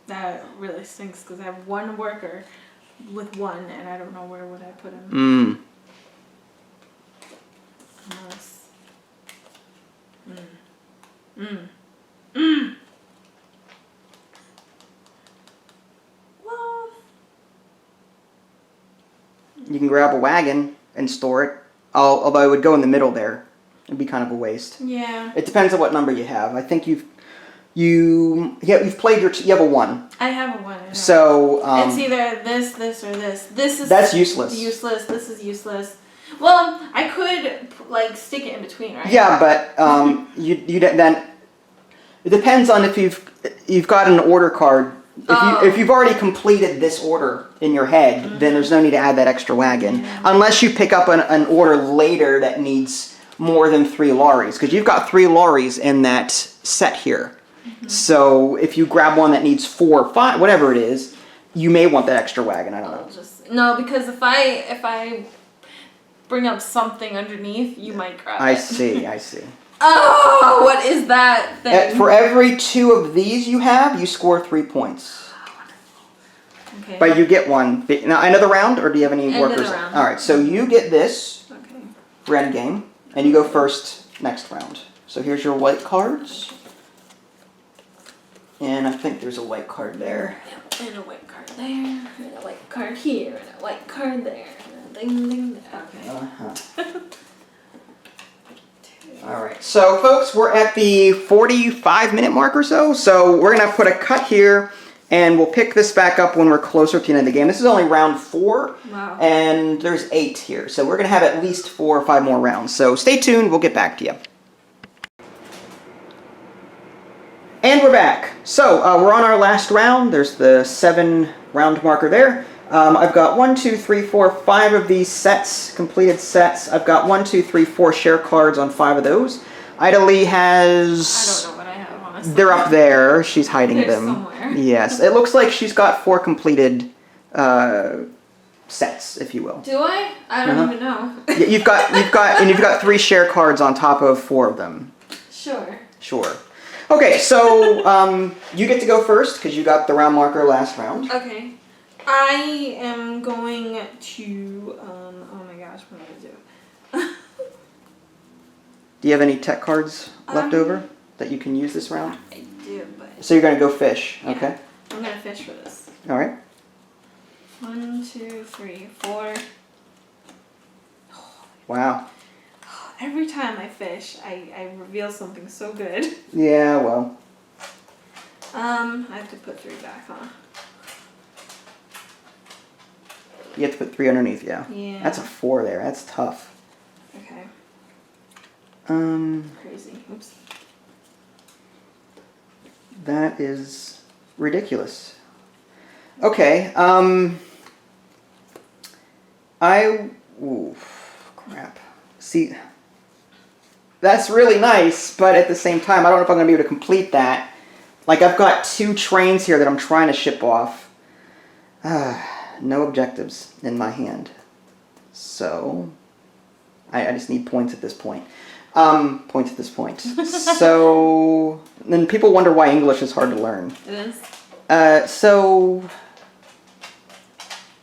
That really stinks because I have 1 worker with 1 and I don't know where would I put him. Unless. Well. You can grab a wagon and store it. Although it would go in the middle there. It'd be kind of a waste. Yeah. It depends on what number you have. I think you've you've played you have a 1. I have a 1. So it's either this, or this. That's useless. Useless. This is useless. Well, I could like stick it in between, right? Yeah, but you then it depends on if you've got an order card. If you've already completed this order in your head, then there's no need to add that extra wagon, unless you pick up an order later that needs more than 3 lorries, because you've got 3 lorries in that set here. So if you grab one that needs 4 or 5, whatever it is, you may want that extra wagon. I don't know. No, because if I bring up something underneath, you might grab it. I see. Oh, what is that thing? For every 2 of these you have, you score 3 points. Okay. But you get one. Now, another round, or do you have any End workers? of the round. All right, so you get this red game, and you go first next round. So here's your white cards. And I think there's a white card there. Yep, and a white card there, and a white card here, and a white card there, and a ding ding there. Okay. All right, so folks, we're at the 45-minute mark or so. So we're gonna put a cut here, and we'll pick this back up when we're closer to the end of the game. This is only round 4, and there's 8 here. So we're gonna have at least 4 or 5 more rounds. So stay tuned, we'll get back to you. And we're back. So we're on our last round. There's the 7-round marker there. I've got 1, 2, 3, 4, 5 of these sets, completed sets. I've got 1, 2, 3, 4 share cards on 5 of those. Ida Lee has... I don't know what I have, honestly. They're up there. She's hiding them. Somewhere. Yes. It looks like she's got 4 completed sets, if you will. Do I? I don't even know. Yeah, you've got 3 share cards on top of 4 of them. Sure. Okay, so you get to go first because you got the round marker last round. Okay. I am going to, oh my gosh, what do I do? Do you have any tech cards left over that you can use this round? I do, but... So you're going to go fish, okay? I'm going to fish for this. All right. 1, 2, 3, 4. Wow. Every time I fish, I reveal something so good. Yeah, well. I have to put 3 back, huh? You have to put 3 underneath, yeah. Yeah. That's a 4 there. That's tough. Okay. Crazy. Oops. That is ridiculous. Okay, ooh, crap. See, that's really nice, but at the same time, I don't know if I'm going to be able to complete that. Like, I've got 2 trains here that I'm trying to ship off. No objectives in my hand. So, I just need points at this point. Points at this point. So, then people wonder why English is hard to learn. It is? So,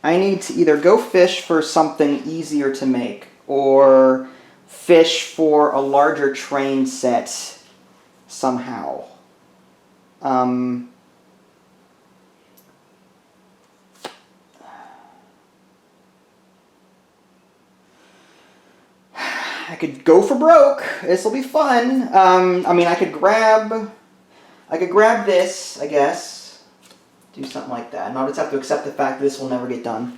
I need to either go fish for something easier to make, or fish for a larger train set somehow. I could go for broke. This will be fun. I mean, I could grab this, I guess. Do something like that. And I'll just have to accept the fact that this will never get done.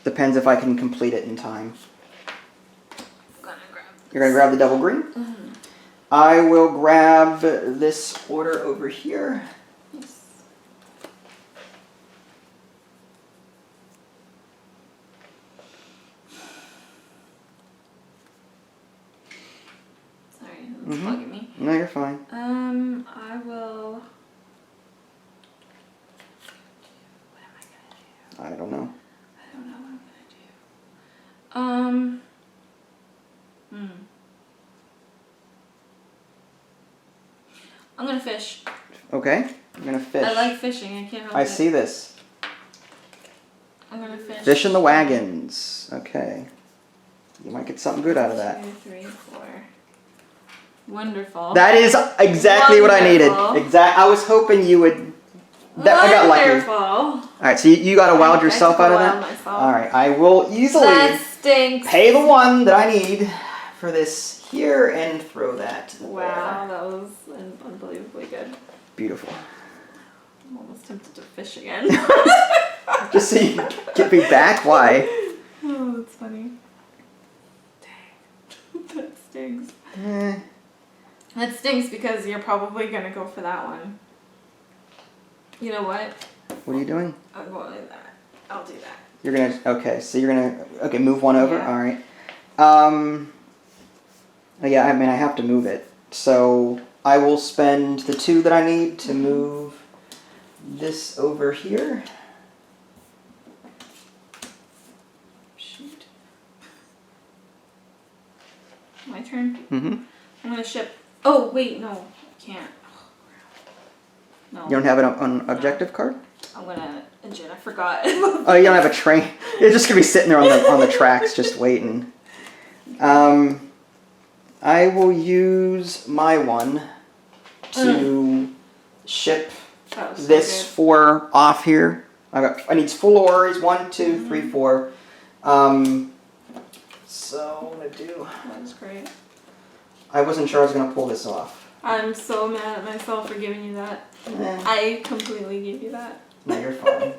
Depends if I can complete it in time. You're going to grab the double green? I will grab this order over here. Yes. Sorry, it's bugging me. No, you're fine. I will... What am I going to do? I don't know. I don't know what I'm going to do. I'm going to fish. Okay, I'm going to fish. I like fishing, I can't help it. I see this. I'm going to fish. Fish in the wagons. Okay. You might get something good out of that. 2, 3, 4. Wonderful. That is exactly what I needed. Wonderful. I was hoping you would... I got lucky. Wonderful. Alright, so you got to wild yourself out of that? Myself. Alright, I will easily That stinks. pay the 1 that I need for this here and throw that. Wow, that was unbelievably good. Beautiful. I'm almost tempted to fish again. Just so you can get me back? Why? Oh, that's funny. Dang. That stings. That stinks because you're probably going to go for that one. You know what? What are you doing? I'm going to do that. I'll do that. You're going to, okay, so you're going to, okay, move one over? Yeah. All right. Yeah, I mean, I have to move it. So I will spend the 2 that I need to move this over here. Shoot. My turn? Mm-hmm. I'm going to ship. Oh, wait, no. I can't. No. You don't have it on objective card? I'm going to engine. I forgot. Oh, you don't have a train? It's just going to be sitting there on the tracks just waiting. I will use my one to ship this 4 off here. I need full lorries, 1, 2, 3, 4. So I'm gonna do. That's great. I wasn't sure I was gonna pull this off. I'm so mad at myself for giving you that. I completely gave you that. No, you're fine.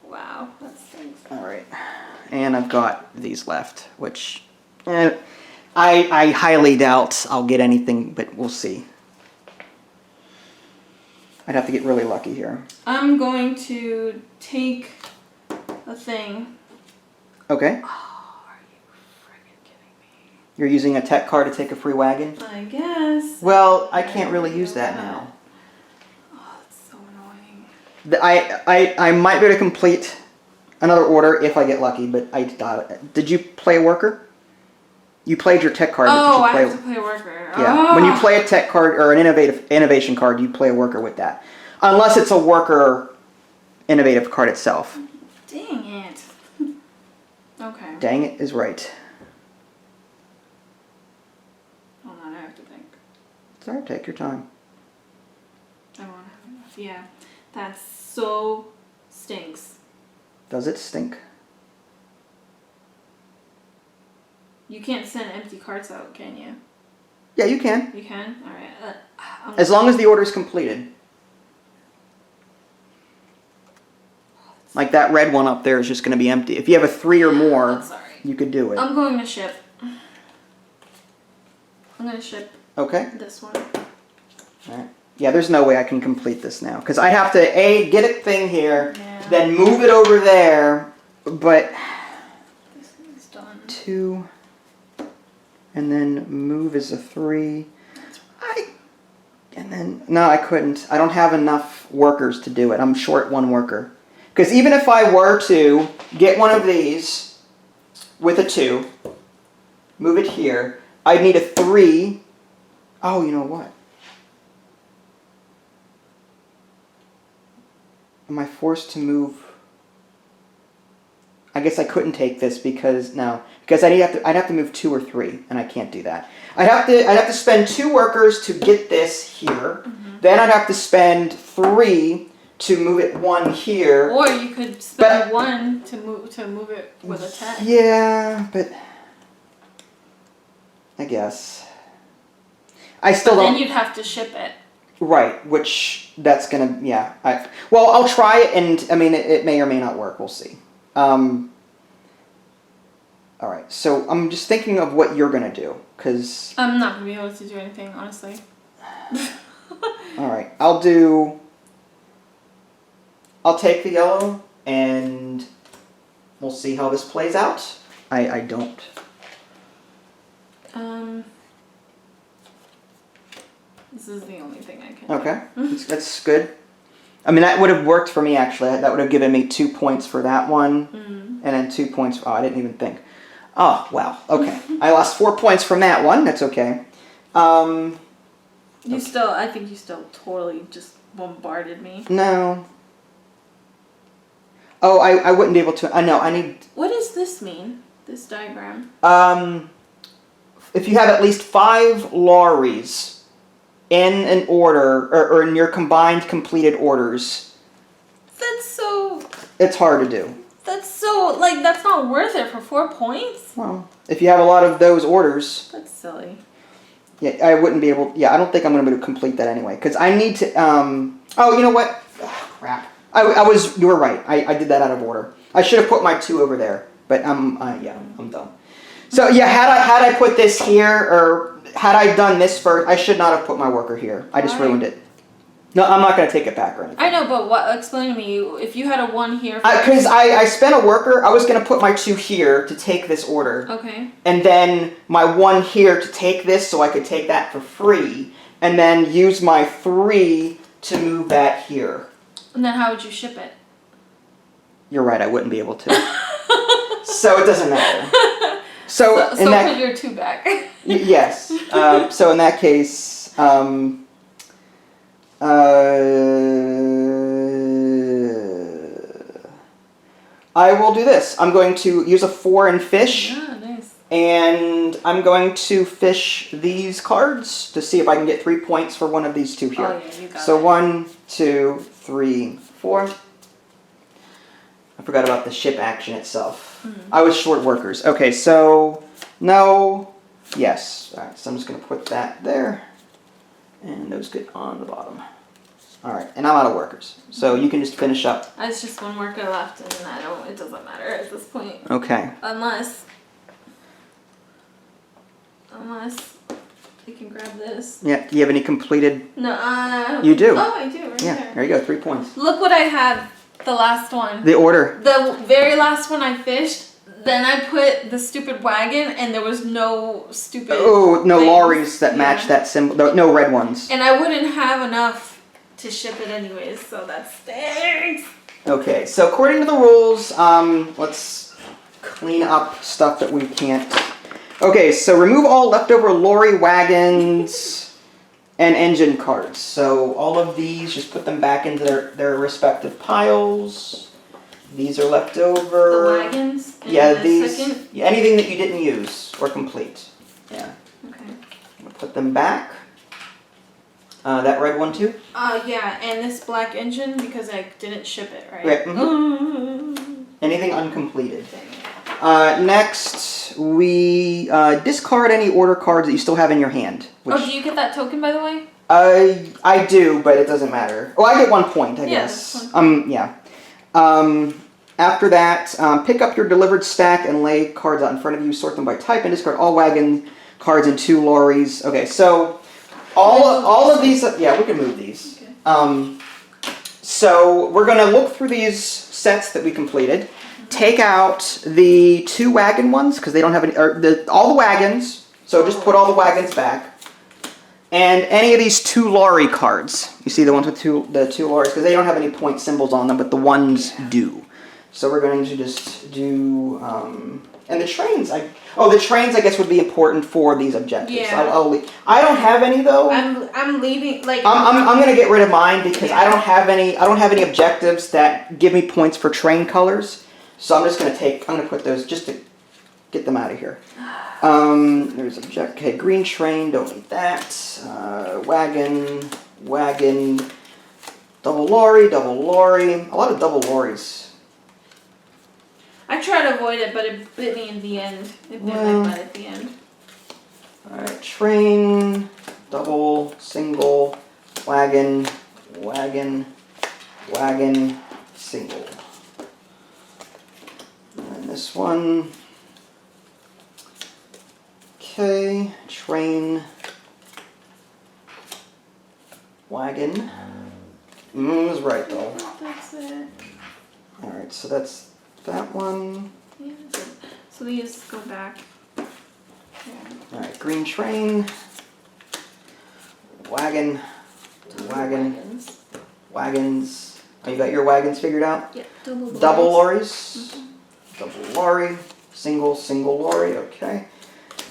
Wow, that stinks. All right, and I've got these left, which I highly doubt I'll get anything, but we'll see. I'd have to get really lucky here. I'm going to take a thing. Okay. Oh, are you friggin' kidding me? You're using a tech card to take a free wagon? I guess. Well, I can't really use that now. Oh, that's so annoying. I might be able to complete another order if I get lucky, but I doubt it. Did you play a worker? You played your tech card. Oh, but did you I have to play a worker. Yeah. Oh. When you play a tech card or an innovation card, you play a worker with that. Unless it's a worker innovative card itself. Dang it. Okay. Dang it is right. Hold on, I have to think. It's alright, take your time. I won't have enough. Yeah. That so stinks. Does it stink? You can't send empty carts out, can you? Yeah, you can. You can? Alright. As long as the order is completed. Like that red one up there is just going to be empty. If you have a 3 or more, That's alright. you could do it. I'm going to ship. I'm going to ship Okay. this one. Alright. Yeah, there's no way I can complete this now. Because I have to, get a thing here, Yeah. then move it over there, but... This thing's done. 2, and then move is a 3. And then, no, I couldn't. I don't have enough workers to do it. I'm short 1 worker. Because even if I were to get one of these with a 2, move it here, I'd need a 3. Oh, you know what? Am I forced to move? I guess I couldn't take this because I'd have to move 2 or 3, and I can't do that. I'd have to spend 2 workers to get this here. Then I'd have to spend 3 to move it 1 here. Or you could spend 1 to move it with a 10. Yeah, but I guess I still don't. Then you'd have to ship it. Right, which that's gonna well, I'll try it, and I mean it may or may not work. We'll see. All right, so I'm just thinking of what you're gonna do, because I'm not gonna be able to do anything, honestly. All right, I'll take the yellow, and we'll see how this plays out. I don't. This is the only thing I can. Okay, that's good. I mean, that would have worked for me, actually. That would have given me 2 points for that one, and then 2 points. Oh, I didn't even think. Oh, well, okay. I lost 4 points from that one. That's okay. I think you still totally just bombarded me. No. Oh, I wouldn't be able to. No, I need. What does this mean? This diagram? If you have at least 5 lorries in an order, or in your combined completed orders. That's so... It's hard to do. That's so... Like, that's not worth it for 4 points? Well, if you have a lot of those orders. That's silly. Yeah, I wouldn't be able. Yeah, I don't think I'm going to be able to complete that anyway because I need to. Oh, you know what? Oh, crap. You were right. I did that out of order. I should have put my 2 over there, but yeah, I'm dumb. So yeah, had I put this here or had I done this first, I should not have put my worker here. I just ruined it. No, I'm not going to take it back or anything. I know, but explain to me, if you had a 1 here... Because I spent a worker, I was going to put my 2 here to take this order. Okay. And then my 1 here to take this so I could take that for free. And then use my 3 to move that here. And then how would you ship it? You're right, I wouldn't be able to. So it doesn't matter. So put your 2 back. Yes. So in that case... I will do this. I'm going to use a 4 and fish. Ah, nice. And I'm going to fish these cards to see if I can get 3 points for one of these 2 here. Oh, yeah, you got so it. 1, 2, 3, 4. I forgot about the ship action itself. Mm-hmm. I was short workers. Okay, so no, yes. All right, so I'm just going to put that there. And those get on the bottom. All right, and I'm out of workers. So you can just finish up. It's just 1 worker left, and it doesn't matter at this point. Okay. Unless you can grab this. Yeah, do you have any completed? No, You do. Oh, I do, right there. There you go, 3 points. Look what I had, the last one. The order. The very last one I fished, then I put the stupid wagon, and there was no stupid... Oh, no things. lorries that match that symbol. No red ones. And I wouldn't have enough to ship it anyways, so that stinks. Okay, so according to the rules, let's clean up stuff that we can't. Okay, so remove all leftover lorry, wagons, and engine cards. So all of these, just put them back into their respective piles. These are left over. The wagons? And Yeah, the these. second? Yeah, anything that you didn't use or complete. Yeah. Okay. I'm gonna put them back. That red one too? Yeah, and this black engine because I didn't ship it, right? Yeah. Mm-hmm. Anything uncompleted. Next, we discard any order cards that you still have in your hand. Which, do you get that token, by the way? I do, but it doesn't matter. Oh, I get 1 point, I guess. That's 1 point. Yeah. After that, pick up your delivered stack and lay cards out in front of you. Sort them by type and discard all wagon cards and 2 lorries. Okay, so all of these. Yeah, we can move these. Okay. So we're gonna look through these sets that we completed. Take out the 2 wagon ones because they don't have any. All the wagons. So just put all the wagons back. And any of these 2 lorry cards. You see the ones with the two lorries because they don't have any point symbols on them, but the ones do. So we're going to just do. And the trains. The trains I guess would be important for these objectives. Yeah. I don't have any though. I'm leaving. Like I'm gonna get rid of mine because I don't have any. I don't have any objectives that give me points for train colors. So I'm just gonna I'm gonna put those just to get them out of here. There's object. Okay, green train. Don't need that. Wagon. Double lorry. A lot of double lorries. I tried to avoid it, but it bit me in the end. It bit my butt at the end. Alright, train, double, single, wagon, single. And this one. Okay, train, wagon. Was right though. That's it. Alright, so that's that one. Yeah, so these go back. Yeah. Alright, green train, wagons. Oh, you got your wagons figured out? Yeah, double lorries. Double lorry, single lorry, okay.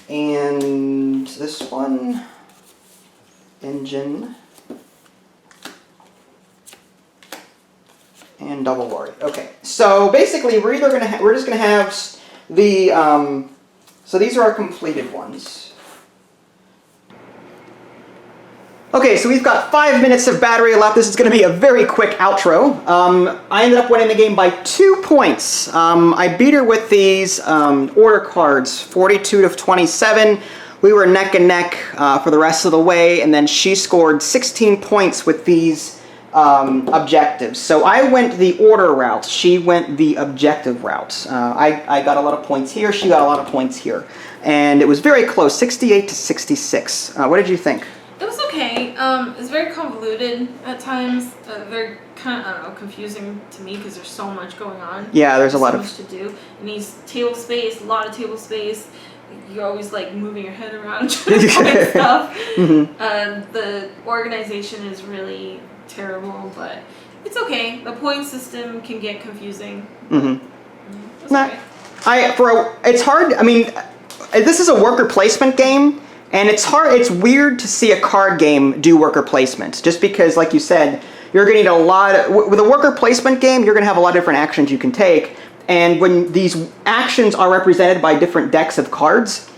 And this one, engine. And double lorry. Okay, so basically we're just gonna have the so these are our completed ones. Okay, so we've got 5 minutes of battery left. This is going to be a very quick outro. I ended up winning the game by 2 points. I beat her with these order cards, 42 to 27. We were neck and neck for the rest of the way, and then she scored 16 points with these objectives. So I went the order route. She went the objective route. I got a lot of points here. She got a lot of points here. And it was very close, 68 to 66. What did you think? It was okay. It's very convoluted at times. Very kind of, I don't know, confusing to me because there's so much going on. Yeah, there's a lot of much to do. It needs table space, a lot of table space. You're always like moving your head around trying to find stuff. The organization is really terrible, but it's okay. The point system can get confusing. It's hard. I mean, this is a worker placement game. And it's hard, it's weird to see a card game do worker placement, just because, like you said, you're going to need a lot of, with a worker placement game, you're going to have a lot of different actions you can take, and when these actions are represented by different decks of cards,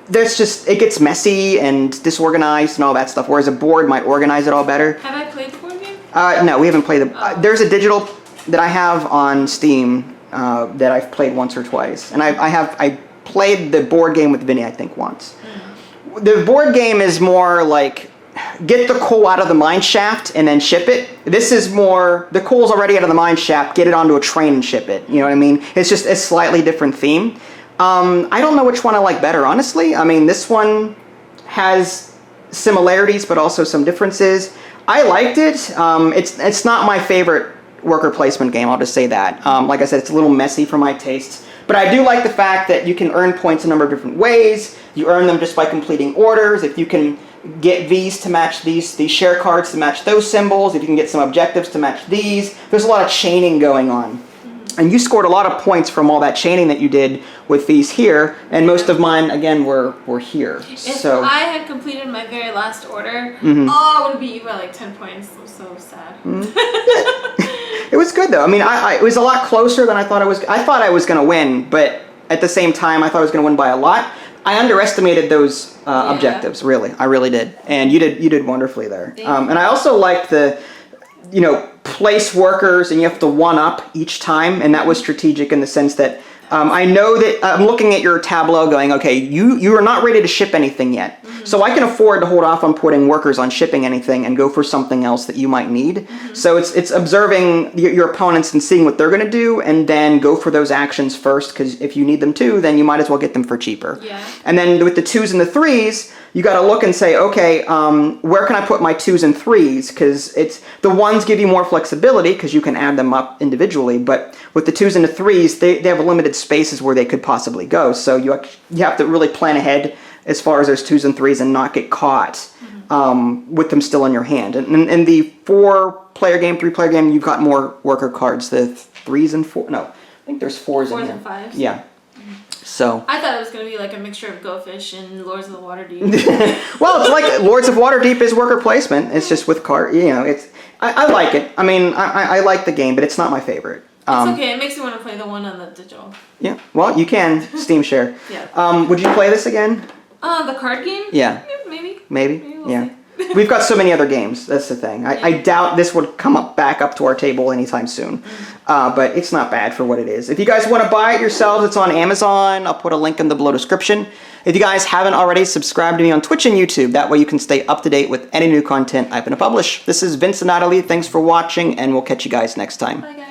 there's just, it gets messy and disorganized and all that stuff, whereas a board might organize it all better. Have I played the board game? No, we haven't played the, there's a digital that I have on Steam that I've played once or twice, and I played the board game with Vinny, I think, once. The board game is more like, get the coal out of the mine shaft and then ship it. This is more, the coal's already out of the mine shaft, get it onto a train and ship it. You know what I mean? It's just a slightly different theme. I don't know which one I like better, honestly. I mean, this one has similarities, but also some differences. I liked it. It's not my favorite worker placement game, I'll just say that. Like I said, it's a little messy for my tastes. But I do like the fact that you can earn points a number of different ways. You earn them just by completing orders. If you can get these to match these share cards to match those symbols, if you can get some objectives to match these, there's a lot of chaining going on. And you scored a lot of points from all that chaining that you did with these here, and most of mine, again, were here. If I had completed my very last order, I would have beat you by like 10 points. I'm so sad. It was good, though. I mean, it was a lot closer than I thought it was. I thought I was going to win, but at the same time, I thought I was going to win by a lot. I underestimated those objectives, really. I really did. And you did wonderfully there. And I also liked the, place workers, and you have to one-up each time, and that was strategic in the sense that I know that I'm looking at your tableau going, okay, you are not ready to ship anything yet. So I can afford to hold off on putting workers on shipping anything and go for something else that you might need. So it's observing your opponents and seeing what they're going to do, and then go for those actions first, because if you need them too, then you might as well get them for cheaper. Yeah. And then with the 2s and the 3s, you got to look and say, okay, where can I put my 2s and 3s? Because the 1s give you more flexibility because you can add them up individually, but with the 2s and the 3s, they have limited spaces where they could possibly go. So you have to really plan ahead as far as those 2s and 3s and not get caught with them still in your hand. And in the 4-player game, 3-player game, you've got more worker cards. The 3s and 4, no, I think there's 4s in here. 4s and 5s? Yeah. So I thought it was going to be like a mixture of Go Fish and Lords of the Waterdeep. Well, it's like Lords of Waterdeep is worker placement. It's just with card. I like it. I mean, I like the game, but it's not my favorite. It's okay. It makes me want to play the one on the digital. Yeah. Well, you can Steam share. Yeah. Would you play this again? The card game? Yeah. Maybe. We'll see. We've got so many other games. That's the thing. I doubt this would come back up to our table anytime soon. But it's not bad for what it is. If you guys want to buy it yourselves, it's on Amazon. I'll put a link in the below description. If you guys haven't already, subscribe to me on Twitch and YouTube. That way you can stay up to date with any new content I'm going to publish. This is Vince and Natalie. Thanks for watching, and we'll catch you guys next time. Bye, guys.